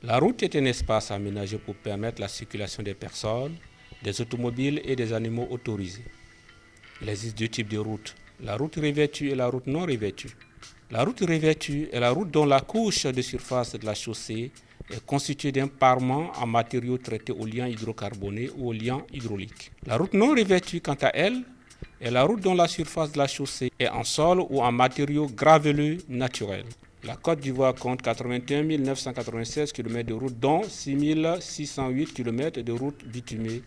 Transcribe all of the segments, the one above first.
La route est un espace aménagé pour permettre la circulation des personnes, des automobiles et des animaux autorisés. Il existe deux types de routes, la route revêtue et la route non revêtue. La route revêtue est la route dont la couche de surface de la chaussée est constituée d'un parement en matériaux traités au liant hydrocarboné ou au liant hydraulique. La route non revêtue, quant à elle, est la route dont la surface de la chaussée est en sol ou en matériaux graveleux naturels. La Côte d'Ivoire compte 81 996 km de route, dont 6 608 km de route bitumée,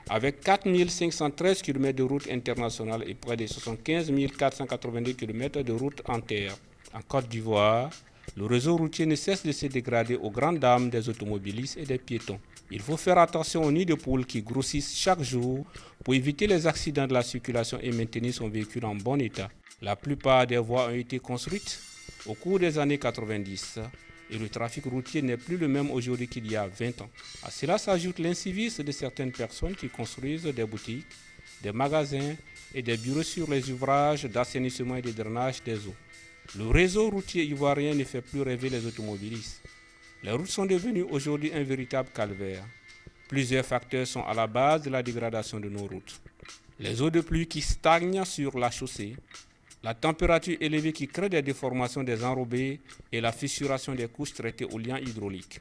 avec 4 513 km de route internationale et près de 75 482 km de route en terre. En Côte d'Ivoire, le réseau routier ne cesse de se dégrader aux grandes dames des automobilistes et des piétons. Il faut faire attention aux nids de poules qui grossissent chaque jour pour éviter les accidents de la circulation et maintenir son véhicule en bon état. La plupart des voies ont été construites au cours des années 90 et le trafic routier n'est plus le même aujourd'hui qu'il y a 20 ans. À cela s'ajoute l'incivisme de certaines personnes qui construisent des boutiques, des magasins et des bureaux sur les ouvrages d'assainissement et de drainage des eaux. Le réseau routier ivoirien ne fait plus rêver les automobilistes. Les routes sont devenues aujourd'hui un véritable calvaire. Plusieurs facteurs sont à la base de la dégradation de nos routes. Les eaux de pluie qui stagnent sur la chaussée, la température élevée qui crée des déformations des enrobés et la fissuration des couches traitées au liant hydraulique.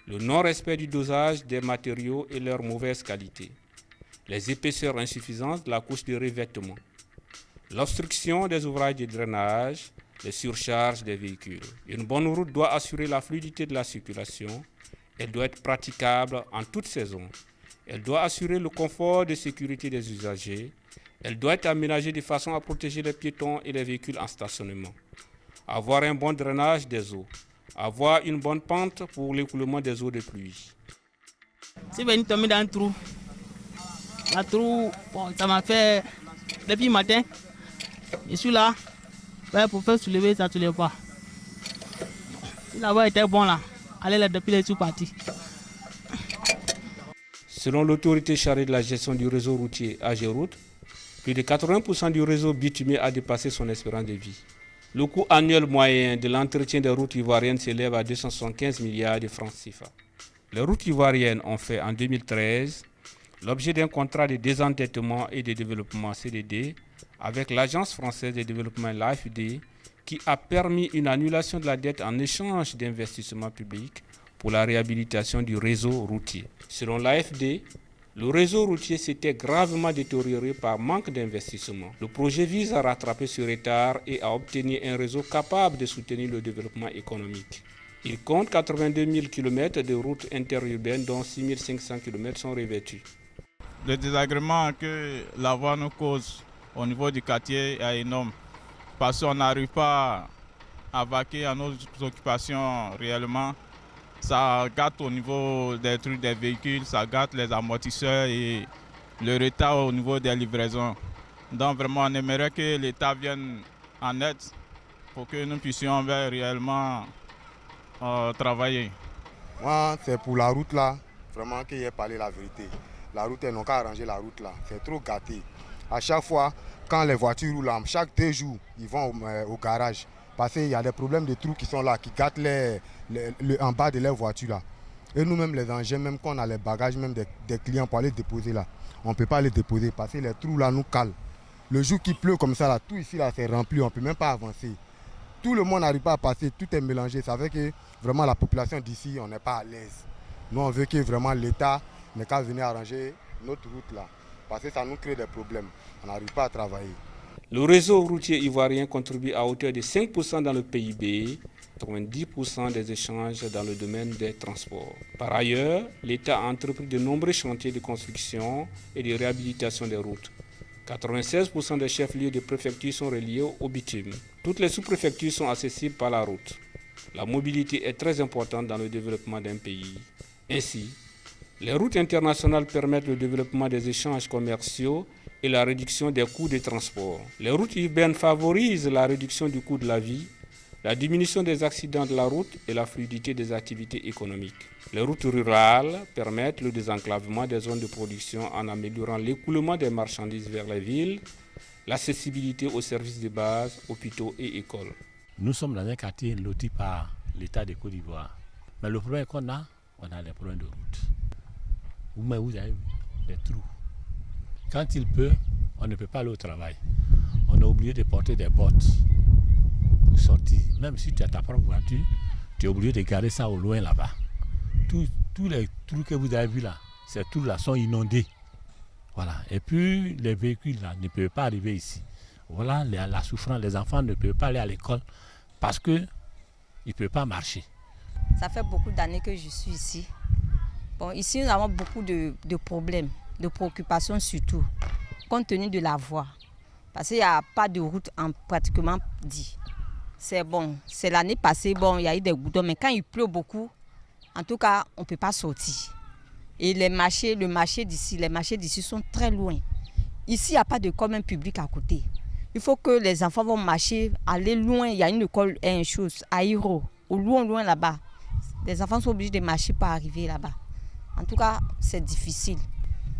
Le non-respect du dosage des matériaux et leur mauvaise qualité. Les épaisseurs insuffisantes de la couche de revêtement. L'obstruction des ouvrages de drainage, les surcharges des véhicules. Une bonne route doit assurer la fluidité de la circulation. Elle doit être praticable en toute saison. Elle doit assurer le confort de sécurité des usagers. Elle doit être aménagée de façon à protéger les piétons et les véhicules en stationnement. Avoir un bon drainage des eaux. Avoir une bonne pente pour l'écoulement des eaux de pluie. C'est venu tomber dans un trou. Un trou, bon, ça m'a fait depuis le matin. Je suis là. Ouais, pour faire soulever, ça ne soulève pas. Si la voie était bonne là, allez là depuis les sous-parties. Selon l'autorité chargée de la gestion du réseau routier AGEROUTE, plus de 80% du réseau bitumé a dépassé son espérance de vie. Le coût annuel moyen de l'entretien des routes ivoiriennes s'élève à 275 milliards de francs CFA. Les routes ivoiriennes ont fait en 2013 l'objet d'un contrat de désendettement et de développement CDD avec l'Agence française de développement l'AFD qui a permis une annulation de la dette en échange d'investissements publics pour la réhabilitation du réseau routier. Selon l'AFD, le réseau routier s'était gravement détérioré par manque d'investissement. Le projet vise à rattraper ce retard et à obtenir un réseau capable de soutenir le développement économique. Il compte 82 000 km de routes interurbaines dont 6 500 km sont revêtues. Le désagrément que la voie nous cause au niveau du quartier est énorme parce qu'on n'arrive pas à vaquer à nos occupations réellement. Ça gâte au niveau des trucs des véhicules, ça gâte les amortisseurs et le retard au niveau des livraisons. Donc vraiment on aimerait que l'État vienne en aide pour que nous puissions réellement travailler. Moi c'est pour la route là, vraiment qu'il ait parlé la vérité. La route, ils n'ont qu'à arranger la route là, c'est trop gâté. À chaque fois, quand les voitures roulent, chaque 2 jours, ils vont au garage. Parce qu'il y a des problèmes de trous qui sont là, qui gâtent en bas de leurs voitures là. Et nous-mêmes, les engins, même quand on a les bagages même des clients pour aller déposer là, on ne peut pas les déposer parce que les trous là nous calent. Le jour qui pleut comme ça, là, tout ici là c'est rempli, on ne peut même pas avancer. Tout le monde n'arrive pas à passer, tout est mélangé. Ça fait que vraiment la population d'ici, on n'est pas à l'aise. Nous, on veut que vraiment l'État n'ait qu'à venir arranger notre route là. Parce que ça nous crée des problèmes. On n'arrive pas à travailler. Le réseau routier ivoirien contribue à hauteur de 5% dans le PIB, 90% des échanges dans le domaine des transports. Par ailleurs, l'État a entrepris de nombreux chantiers de construction et de réhabilitation des routes. 96% des chefs-lieux de préfecture sont reliés au bitume. Toutes les sous-préfectures sont accessibles par la route. La mobilité est très importante dans le développement d'un pays. Ainsi, les routes internationales permettent le développement des échanges commerciaux et la réduction des coûts de transport. Les routes urbaines favorisent la réduction du coût de la vie, la diminution des accidents de la route et la fluidité des activités économiques. Les routes rurales permettent le désenclavement des zones de production en améliorant l'écoulement des marchandises vers les villes, l'accessibilité aux services de base, hôpitaux et écoles. Nous sommes dans un quartier loti par l'État de Côte d'Ivoire. Mais le problème qu'on a, on a les problèmes de route. Vous avez vu, les trous. Quand il pleut, on ne peut pas aller au travail. On est obligé de porter des bottes pour sortir. Même si tu as ta propre voiture, tu es obligé de garder ça au loin là-bas. Tous les trous que vous avez vus là, ces trous-là sont inondés. Voilà. Et puis les véhicules là ne peuvent pas arriver ici. Voilà la souffrance. Les enfants ne peuvent pas aller à l'école parce qu'ils ne peuvent pas marcher. Ça fait beaucoup d'années que je suis ici. Bon, ici, nous avons beaucoup de problèmes, de préoccupations surtout, compte tenu de la voie. Parce qu'il n'y a pas de route en pratiquement dit. C'est bon, c'est l'année passée, bon, il y a eu des goudrons, mais quand il pleut beaucoup, en tout cas, on ne peut pas sortir. Et les marchés d'ici sont très loin. Ici, il n'y a pas d'école même publique à côté. Il faut que les enfants vont marcher, aller loin. Il y a une école, une chose, à Hiro, au loin là-bas. Les enfants sont obligés de marcher pour arriver là-bas. En tout cas, c'est difficile.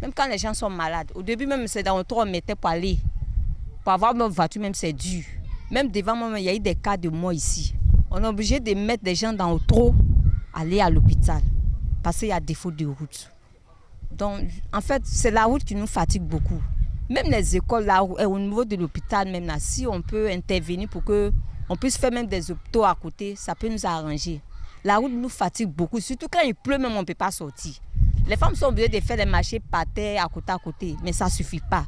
Même quand les gens sont malades. Au début, même, c'est dans le tour, on mettait pour aller. Pour avoir notre voiture, même, c'est dur. Même devant moi, il y a eu des cas de mort ici. On est obligé de mettre des gens dans le trou, aller à l'hôpital. Parce qu'il y a défaut de route. Donc, en fait, c'est la route qui nous fatigue beaucoup. Même les écoles, là, au niveau de l'hôpital, même là, si on peut intervenir pour qu'on puisse faire même des hôpitaux à côté, ça peut nous arranger. La route nous fatigue beaucoup, surtout quand il pleut, même on ne peut pas sortir. Les femmes sont obligées de faire les marchés par terre, à côté, mais ça ne suffit pas.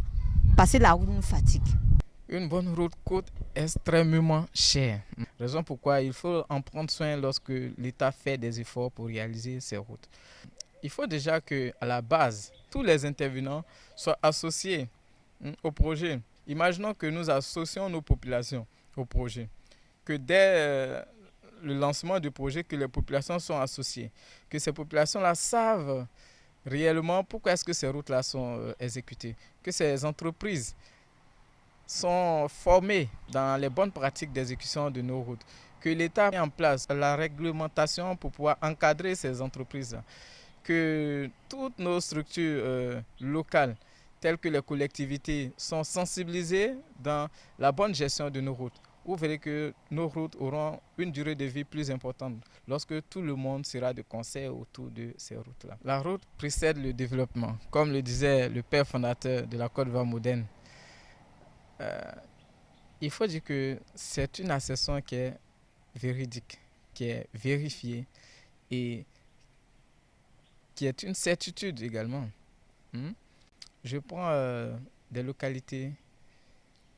Parce que la route nous fatigue. Une bonne route coûte extrêmement cher. Raison pourquoi il faut en prendre soin lorsque l'État fait des efforts pour réaliser ces routes. Il faut déjà qu'à la base, tous les intervenants soient associés au projet. Imaginons que nous associons nos populations au projet. Que dès le lancement du projet, que les populations sont associées. Que ces populations-là savent réellement pourquoi est-ce que ces routes-là sont exécutées. Que ces entreprises sont formées dans les bonnes pratiques d'exécution de nos routes. Que l'État met en place la réglementation pour pouvoir encadrer ces entreprises. Que toutes nos structures locales, telles que les collectivités, sont sensibilisées dans la bonne gestion de nos routes. Vous verrez que nos routes auront une durée de vie plus importante lorsque tout le monde sera de concert autour de ces routes-là. La route précède le développement. Comme le disait le père fondateur de la Côte d'Ivoire moderne, il faut dire que c'est une assertion qui est véridique, qui est vérifiée et qui est une certitude également. Je prends des localités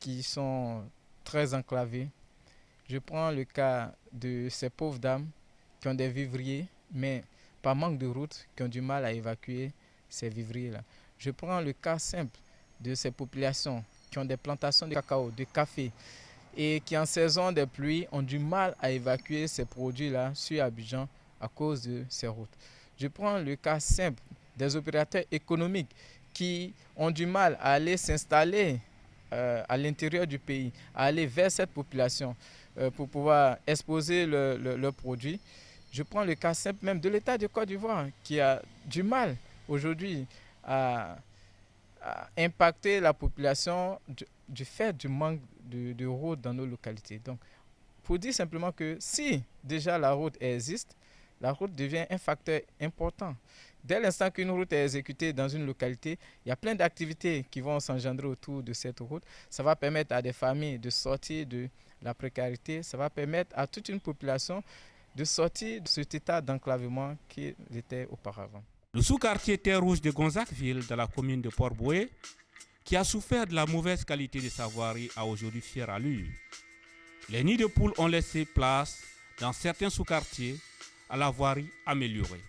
qui sont très enclavées. Je prends le cas de ces pauvres dames qui ont des vivriers, mais par manque de route, qui ont du mal à évacuer ces vivriers-là. Je prends le cas simple de ces populations qui ont des plantations de cacao, de café, et qui en saison des pluies ont du mal à évacuer ces produits-là sur Abidjan à cause de ces routes. Je prends le cas simple des opérateurs économiques qui ont du mal à aller s'installer à l'intérieur du pays, à aller vers cette population pour pouvoir exposer leurs produits. Je prends le cas simple même de l'État de Côte d'Ivoire qui a du mal aujourd'hui à impacter la population du fait du manque de routes dans nos localités. Donc, pour dire simplement que si déjà la route existe, la route devient un facteur important. Dès l'instant qu'une route est exécutée dans une localité, il y a plein d'activités qui vont s'engendrer autour de cette route. Ça va permettre à des familles de sortir de la précarité. Ça va permettre à toute une population de sortir de cet état d'enclavement qu'il était auparavant. Le sous-quartier Terre Rouge de Gonzacqueville, dans la commune de Port-Boué, qui a souffert de la mauvaise qualité de sa voirie, a aujourd'hui fière allure. Les nids de poules ont laissé place, dans certains sous-quartiers, à la voirie améliorée.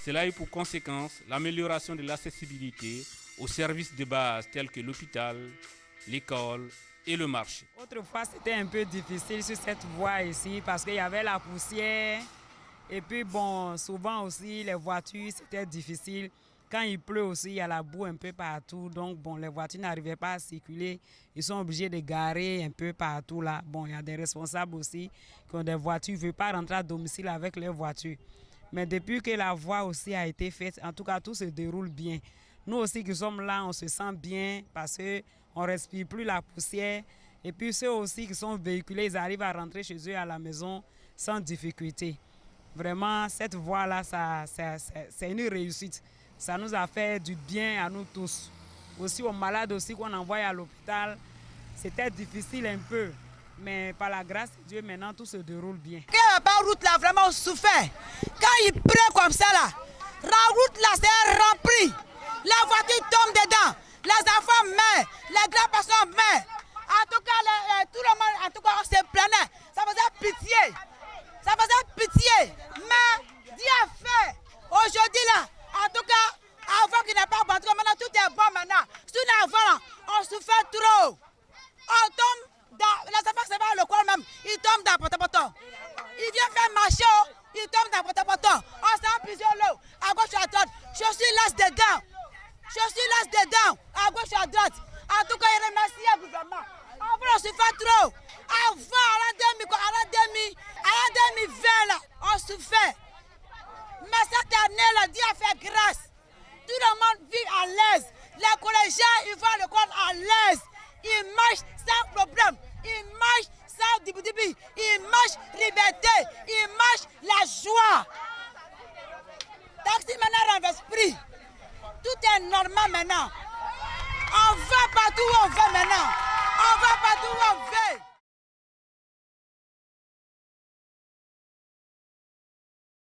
Cela a eu pour conséquence l'amélioration de l'accessibilité aux services de base tels que l'hôpital, l'école et le marché. Autrefois, c'était un peu difficile sur cette voie ici parce qu'il y avait la poussière. Et puis bon, souvent aussi les voitures, c'était difficile. Quand il pleut aussi, il y a la boue un peu partout. Donc bon, les voitures n'arrivaient pas à circuler. Ils sont obligés de garer un peu partout là. Bon, il y a des responsables aussi qui ont des voitures. Ils ne veulent pas rentrer à domicile avec leurs voitures. Mais depuis que la voie aussi a été faite, en tout cas, tout se déroule bien. Nous aussi qui sommes là, on se sent bien parce qu'on ne respire plus la poussière. Et puis ceux aussi qui sont véhiculés, ils arrivent à rentrer chez eux à la maison sans difficulté. Vraiment, cette voie-là, c'est une réussite. Ça nous a fait du bien à nous tous. Aussi aux malades aussi qu'on envoie à l'hôpital, c'était difficile un peu. Mais par la grâce de Dieu, maintenant, tout se déroule bien. Quand la route là, vraiment, on souffert. Quand il pleut comme ça là, la route là, c'est rempli. La voiture tombe dedans. Les enfants meurent. Les grandes personnes meurent. En tout cas, tout le monde, en tout cas, on se plaignait. Ça faisait pitié. Ça faisait pitié. Mais Dieu a fait. Aujourd'hui là, en tout cas, avant qu'il n'ait pas bon, maintenant tout est bon maintenant. Sinon avant, on souffrait trop. On tombe. Les enfants se vont à l'école même, ils tombent dans potopoto. Ils viennent faire marcher, ils tombent dans potopoto. On sent plusieurs lots, à gauche et à droite. Je suis là dedans. Je suis là dedans, à gauche et à droite. En tout cas, je remercie le gouvernement. Avant, on souffrait trop. Avant, à la 2020, là, on souffrait. Mais cette année, là, Dieu a fait grâce. Tout le monde vit à l'aise. Les collégiens, ils vont à l'école à l'aise. Ils marchent sans problème. Ils marchent sans dibi-dibi. Ils marchent liberté. Ils marchent la joie. Taxi maintenant rend l'esprit. Tout est normal maintenant. On va partout où on veut maintenant. On va partout où on veut.